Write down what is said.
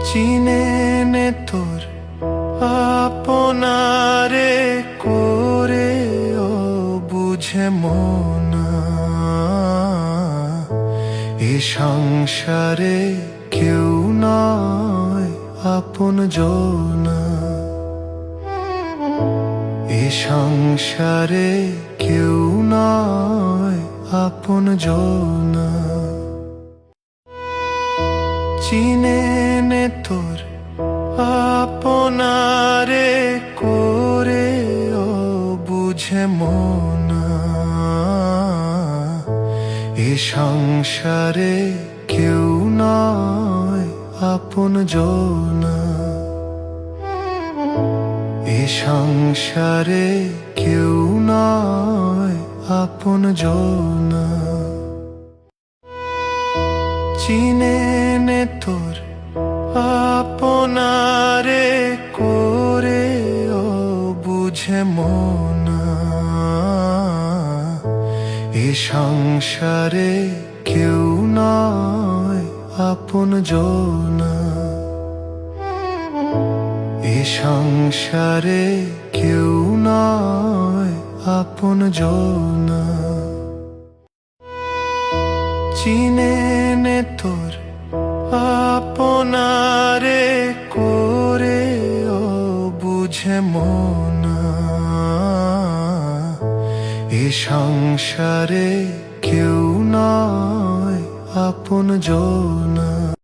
চিনে নে তোর আপনারে করে ও বুঝে মন এ সংসারে কেউ নয় আপন জন এ সংসারে কেউ নয় আপন জন চিনে নে তোর আপনারে করে ও বুঝে মন এ সংসারে কেউ নয় আপন জন এ সংসারে কেউ নয় আপন জন চিনে নে তোর আপনারে করে ও বুঝে মন এ সংসারে কেউ নয় আপন জন এ সংসারে কেউ নয় আপন জন চিনে নে তোর আপনারে করে ও বুঝে মন এ সংসারে কেউ নয় আপন জন।